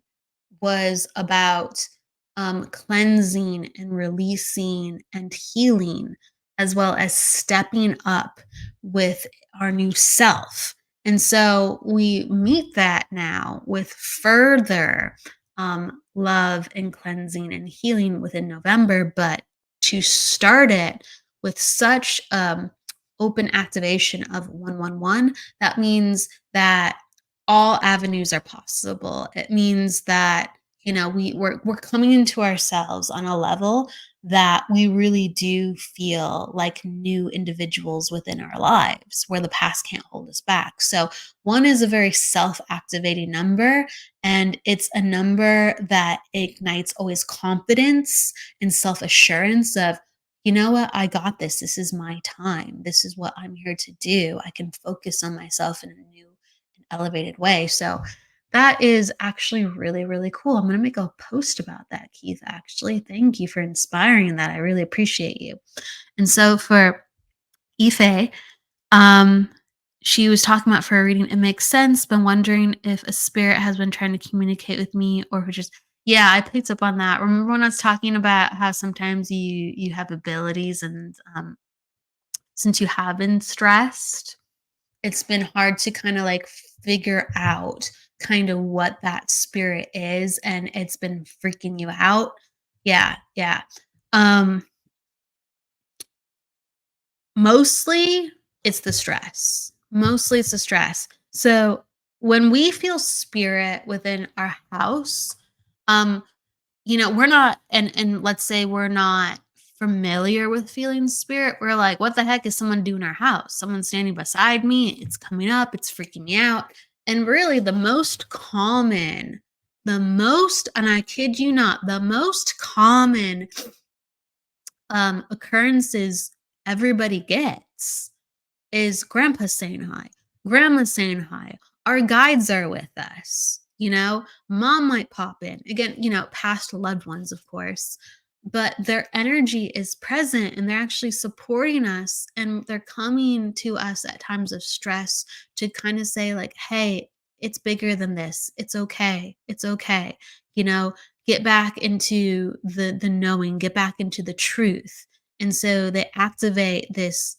was about cleansing and releasing and healing, as well as stepping up with our new self. And so we meet that now with further love and cleansing and healing within November. But to start it, with such open activation of 111, that means that all avenues are possible. It means that, we're coming into ourselves on a level that we really do feel like new individuals within our lives where the past can't hold us back. So, one is a very self activating number, and it's a number that ignites always confidence and self assurance of, you know what, I got this. This is my time. This is what I'm here to do. I can focus on myself in a new and elevated way. So, that is actually really, really cool. I'm going to make a post about that, Keith, actually. Thank you for inspiring that. I really appreciate you. And so for Ife, um, she was talking about for a reading, it makes sense, but wondering if a spirit has been trying to communicate with me or if it just yeah, I picked up on that. Remember when I was talking about how sometimes you have abilities and since you have been stressed, it's been hard to kind of like figure out kind of what that spirit is and it's been freaking you out. Yeah, yeah. Um Mostly it's the stress. Mostly it's the stress. So when we feel spirit within our house, um we're not and let's say we're not familiar with feeling spirit, we're like, what the heck is someone doing in our house? Someone's standing beside me, it's coming up, it's freaking me out. And really the most common, and I kid you not, the most common occurrences everybody gets is grandpa saying hi, grandma saying hi, our guides are with us, mom might pop in. Again, past loved ones, of course, but their energy is present and they're actually supporting us and they're coming to us at times of stress to kind of say, like, hey, it's bigger than this. It's okay. It's okay. You know, get back into the knowing, get back into the truth. And so they activate this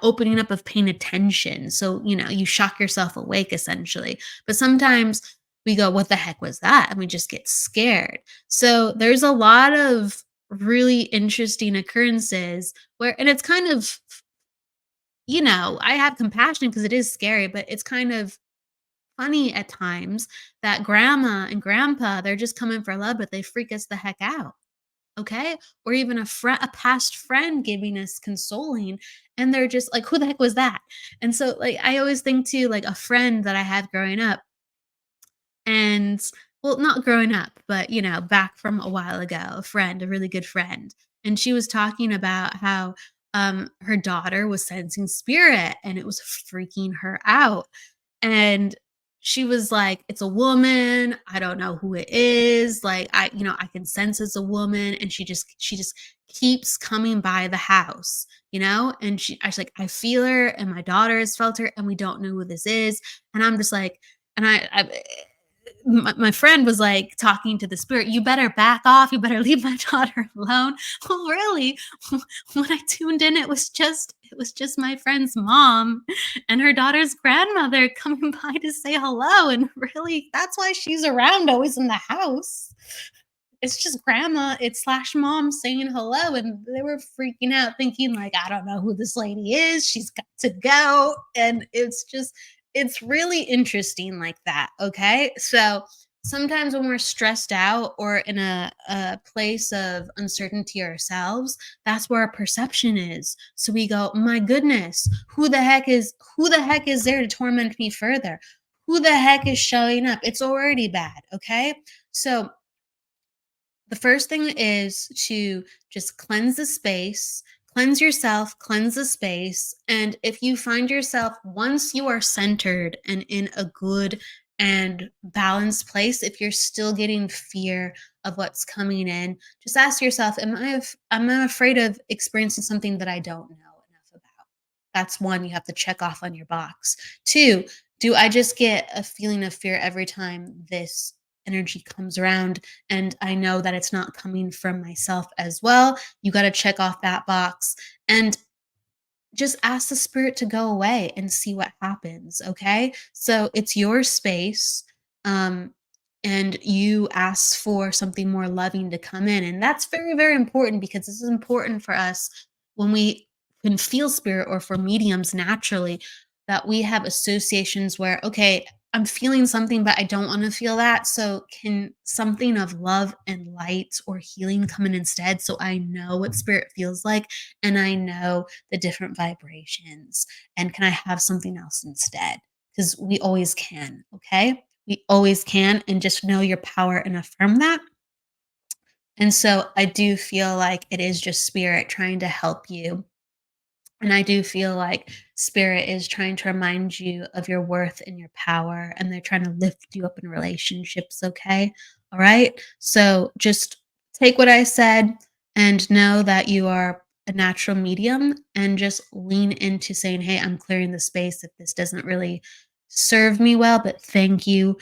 opening up of paying attention. So, you shock yourself awake essentially. But sometimes we go, what the heck was that? And we just get scared. So there's a lot of really interesting occurrences where, and it's kind of, I have compassion because it is scary, but it's kind of funny at times that grandma and grandpa, they're just coming for love, but they freak us the heck out. Okay? Or even a past friend giving us consoling, and they're just like, "Who the heck was that?" And so, like, I always think too, like, a friend that I had growing up and well, not growing up, but, back from a while ago, a friend, a really good friend, and she was talking about how, her daughter was sensing spirit, and it was freaking her out. And she was like, "It's a woman. I don't know who it is. Like, I can sense it's a woman." And she just keeps coming by the house, And I was like, "I feel her, and my daughter has felt her, and we don't know who this is." And I'm just like, and my friend was like talking to the spirit, "You better back off. You better leave my daughter alone." Well, really, when I tuned in, it was just my friend's mom and her daughter's grandmother coming by to say hello. And really, that's why she's around always in the house. It's just grandma, it's slash mom saying hello. And they were freaking out, thinking, like, I don't know who this lady is. She's got to go. And it's really interesting like that. Okay. So sometimes when we're stressed out or in a place of uncertainty ourselves, that's where our perception is. So we go, my goodness, who the heck is there to torment me further? Who the heck is showing up? It's already bad. Okay. So the first thing is to just cleanse the space, cleanse yourself, cleanse the space. And if you find yourself, once you are centered and in a good and balanced place, if you're still getting fear of what's coming in, just ask yourself, am I afraid of experiencing something that I don't know enough about? That's one you have to check off on your box. Two, do I just get a feeling of fear every time this energy comes around and I know that it's not coming from myself as well? You got to check off that box and just ask the spirit to go away and see what happens. Okay. So it's your space. Um, and you ask for something more loving to come in. And that's very, very important because this is important for us when we can feel spirit or for mediums naturally that we have associations where, okay, I'm feeling something, but I don't want to feel that. So, can something of love and light or healing come in instead? So, I know what spirit feels like and I know the different vibrations. And can I have something else instead? Because we always can. Okay. We always can. And just know your power and affirm that. And so, I do feel like it is just spirit trying to help you, and I do feel like spirit is trying to remind you of your worth and your power, and they're trying to lift you up in relationships, okay? All right? So just take what I said and know that you are a natural medium and just lean into saying, hey, I'm clearing the space if this doesn't really serve me well, but thank you.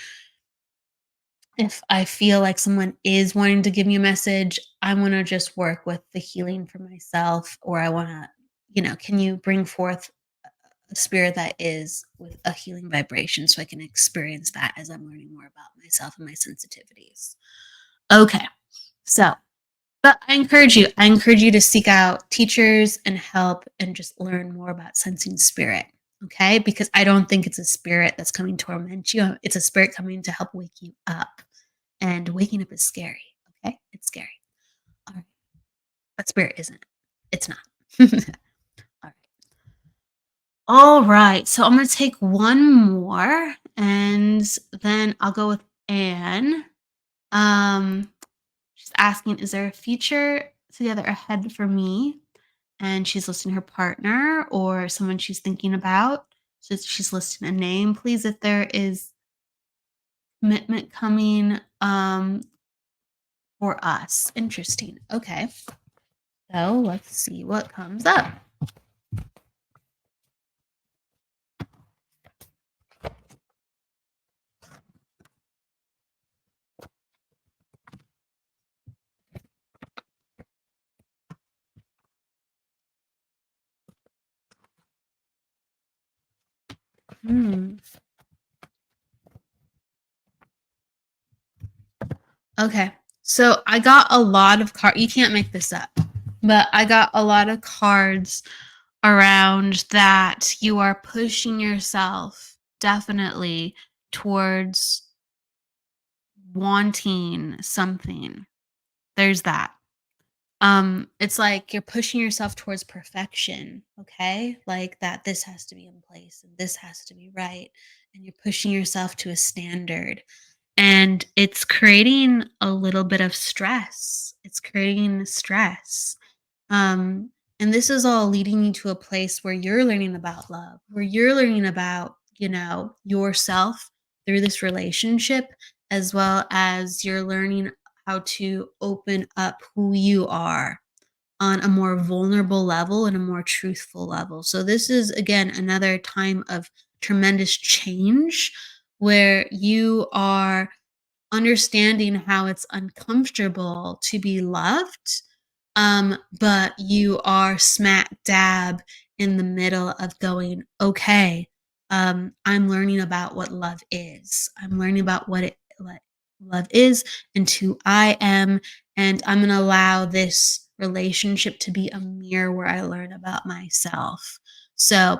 If I feel like someone is wanting to give me a message, I want to just work with the healing for myself, or I want to, can you bring forth a spirit that is with a healing vibration so I can experience that as I'm learning more about myself and my sensitivities. Okay. So, but I encourage you to seek out teachers and help and just learn more about sensing spirit. Okay? Because I don't think it's a spirit that's coming to torment you. It's a spirit coming to help wake you up. And waking up is scary. Okay? It's scary. All right. But spirit isn't. It's not. All right. All right. So I'm going to take one more and then I'll go with Anne. Um, she's asking, is there a future together ahead for me? And she's listing her partner or someone she's thinking about. So she's listing a name. Please, if there is commitment coming for us. Interesting. Okay. So let's see what comes up. Hmm. Okay. So I got a lot of cards. You can't make this up, but I got a lot of cards around that you are pushing yourself definitely towards wanting something. There's that. It's like you're pushing yourself towards perfection, okay? Like that this has to be in place and this has to be right. And you're pushing yourself to a standard. And it's creating a little bit of stress. It's creating stress. Um, and this is all leading you to a place where you're learning about love, where you're learning about, yourself through this relationship, as well as you're learning how to open up who you are on a more vulnerable level and a more truthful level. So, this is again another time of tremendous change where you are understanding how it's uncomfortable to be loved, but you are smack dab in the middle of going, okay, I'm learning about what love is. I'm learning about what love is and who I am, and I'm going to allow this relationship to be a mirror where I learn about myself. So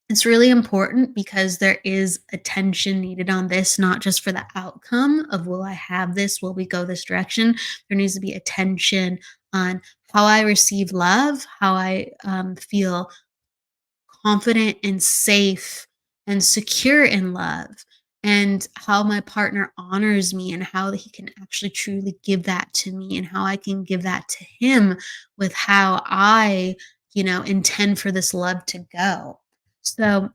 it's really important because there is attention needed on this, not just for the outcome of will I have this, will we go this direction. There needs to be attention on how I receive love, how I feel confident and safe and secure in love, and how my partner honors me and how he can actually truly give that to me and how I can give that to him with how I, intend for this love to go. So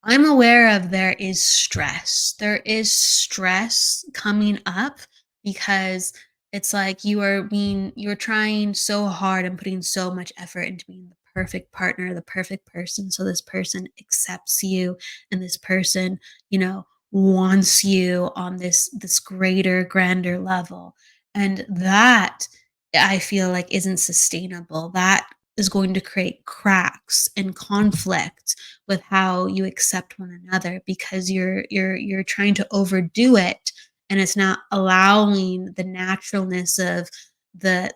I'm aware of there is stress. There is stress coming up because it's like you're trying so hard and putting so much effort into being the perfect partner, the perfect person. So this person accepts you and this person, wants you on this greater, grander level. And that I feel like isn't sustainable. That is going to create cracks and conflict with how you accept one another, because you're trying to overdo it, and it's not allowing the naturalness of the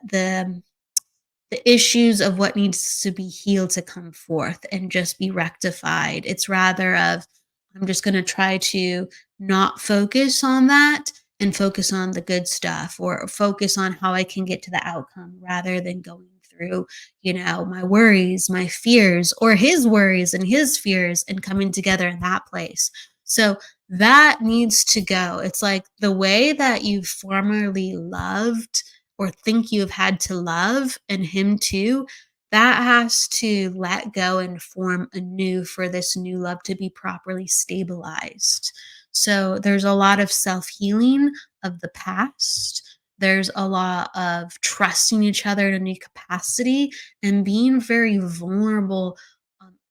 the issues of what needs to be healed to come forth and just be rectified. It's rather of, I'm just going to try to not focus on that and focus on the good stuff, or focus on how I can get to the outcome, rather than going through, my worries, my fears, or his worries and his fears, and coming together in that place. So that needs to go. It's like the way that you formerly loved or think you have had to love, and him too, that has to let go and form anew for this new love to be properly stabilized. So there's a lot of self healing of the past. There's a lot of trusting each other in a new capacity, and being very vulnerable,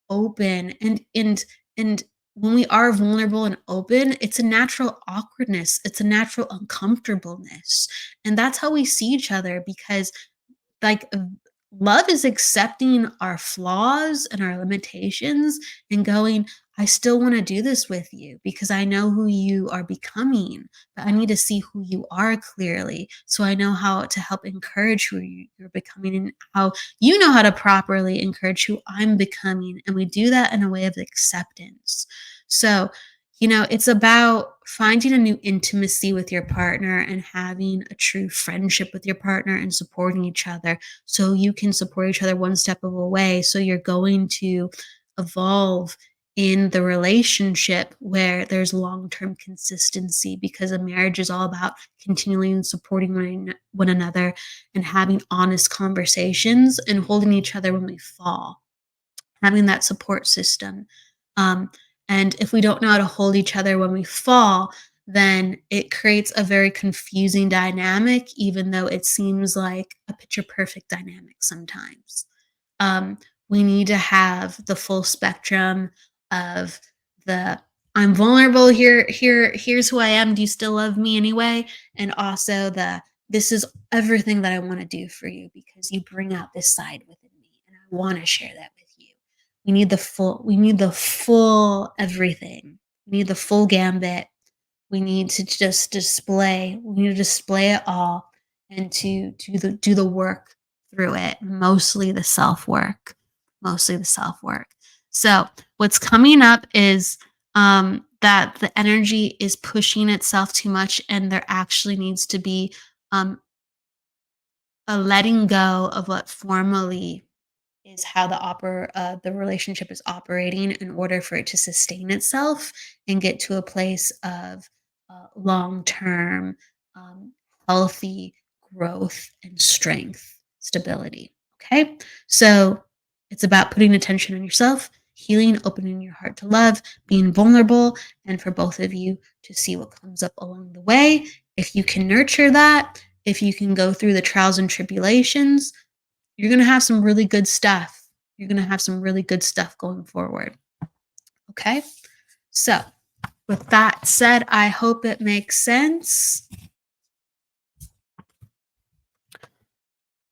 open, and when we are vulnerable and open, it's a natural awkwardness. It's a natural uncomfortableness, and that's how we see each other, because like love is accepting our flaws and our limitations and going, I still want to do this with you because I know who you are becoming, but I need to see who you are clearly, so I know how to help encourage who you're becoming, and how you know how to properly encourage who I'm becoming, and we do that in a way of acceptance. So it's about finding a new intimacy with your partner and having a true friendship with your partner and supporting each other, so you can support each other one step of a way. So you're going to evolve in the relationship where there's long-term consistency, because a marriage is all about continually supporting one another and having honest conversations and holding each other when we fall, having that support system. Um, and if we don't know how to hold each other when we fall, then it creates a very confusing dynamic, even though it seems like a picture perfect dynamic sometimes. Um, we need to have the full spectrum of the, I'm vulnerable here's who I am. Do you still love me anyway? And also the, this is everything that I want to do for you because you bring out this side within me and I want to share that with you. We need the full everything. We need the full gambit. We need to just we need to display it all, and to do the work through it, mostly the self work. Mostly the self work. So what's coming up is that the energy is pushing itself too much, and there actually needs to be um, a letting go of what formerly is how the relationship is operating, in order for it to sustain itself and get to a place of long-term, um, healthy growth and strength, stability. Okay, so it's about putting attention on yourself, healing, opening your heart to love, being vulnerable, and for both of you to see what comes up along the way. If you can nurture that, if you can go through the trials and tribulations, you're going to have some really good stuff. You're going to have some really good stuff going forward. Okay. So, with that said, I hope it makes sense.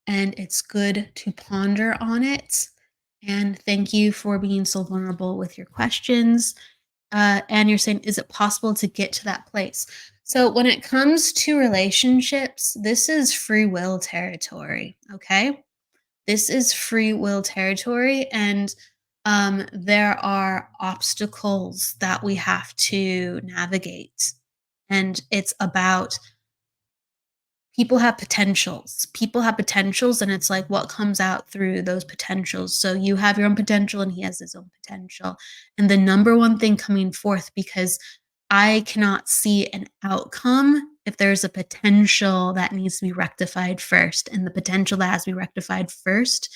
And it's good to ponder on it. And thank you for being so vulnerable with your questions. And you're saying, is it possible to get to that place? So, when it comes to relationships, this is free will territory. Okay. This is free will territory, and there are obstacles that we have to navigate. And it's about, people have potentials. People have potentials, and it's like what comes out through those potentials. So you have your own potential, and he has his own potential. And the number one thing coming forth, because I cannot see an outcome if there's a potential that needs to be rectified first. And the potential that has to be rectified first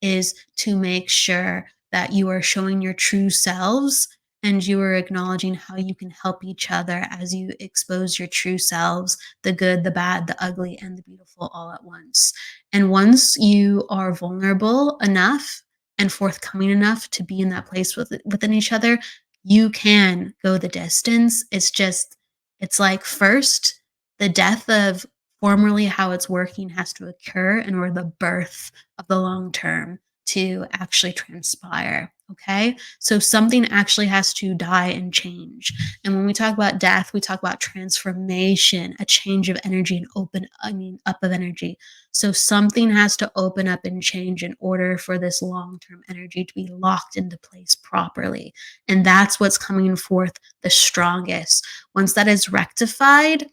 is to make sure that you are showing your true selves, and you are acknowledging how you can help each other as you expose your true selves, the good, the bad, the ugly, and the beautiful all at once. And once you are vulnerable enough and forthcoming enough to be in that place within each other, you can go the distance. It's like, first, the death of formerly how it's working has to occur in order the birth of the long term to actually transpire. Okay. So something actually has to die and change. And when we talk about death, we talk about transformation, a change of energy and up of energy. So something has to open up and change in order for this long-term energy to be locked into place properly. And that's what's coming forth the strongest. Once that is rectified,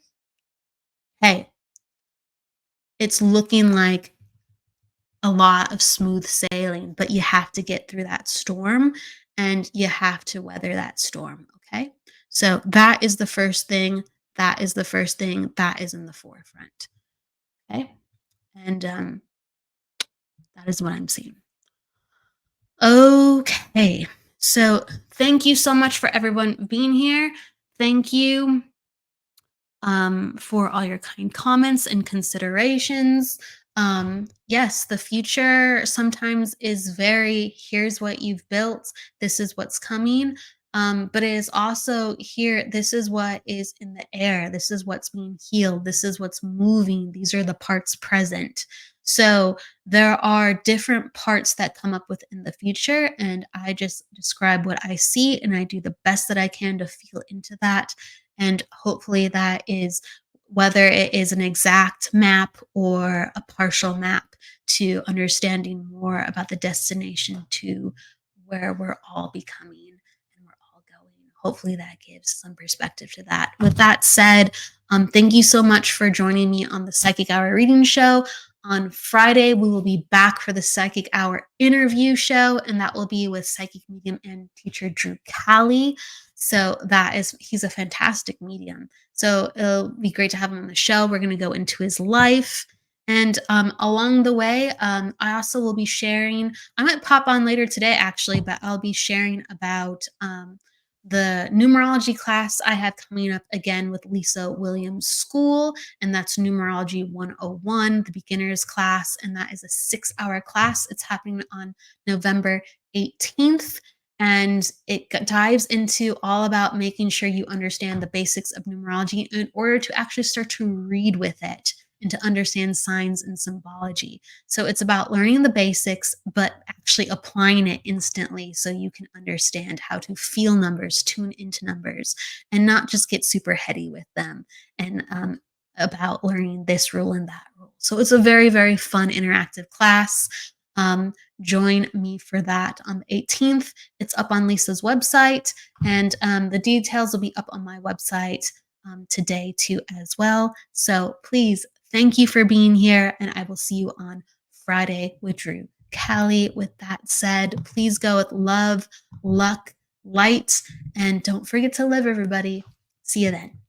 hey, it's looking like a lot of smooth sailing, but you have to get through that storm and you have to weather that storm. Okay. So that is the first thing. That is the first thing that is in the forefront. Okay. And that is what I'm seeing. Okay. So thank you so much for everyone being here. Thank you for all your kind comments and considerations. Yes, the future sometimes is very, here's what you've built, this is what's coming. But it is also here, this is what is in the air, this is what's being healed, this is what's moving, these are the parts present. So there are different parts that come up within the future, and I just describe what I see and I do the best that I can to feel into that. And hopefully, that is whether it is an exact map or a partial map to understanding more about the destination to where we're all becoming and we're all going. Hopefully, that gives some perspective to that. With that said, thank you so much for joining me on the Psychic Hour Reading Show. On Friday, we will be back for the Psychic Hour interview show, and that will be with psychic medium and teacher Drew Callie. So he's a fantastic medium. So it'll be great to have him on the show. We're going to go into his life. And along the way, I also will be sharing, I might pop on later today actually, but I'll be sharing about the numerology class I have coming up again with Lisa Williams School, and that's Numerology 101, the beginner's class, and that is a 6-hour class. It's happening on November 18th, and it dives into all about making sure you understand the basics of numerology in order to actually start to read with it and to understand signs and symbology. So it's about learning the basics, but actually applying it instantly so you can understand how to feel numbers, tune into numbers, and not just get super heady with them and about learning this rule and that rule. So it's a very, very fun interactive class. Join me for that on the 18th. It's up on Lisa's website, and the details will be up on my website today too as well. So please, thank you for being here, and I will see you on Friday with Drew Callie. With that said, please go with love, luck, light, and don't forget to live, everybody. See you then.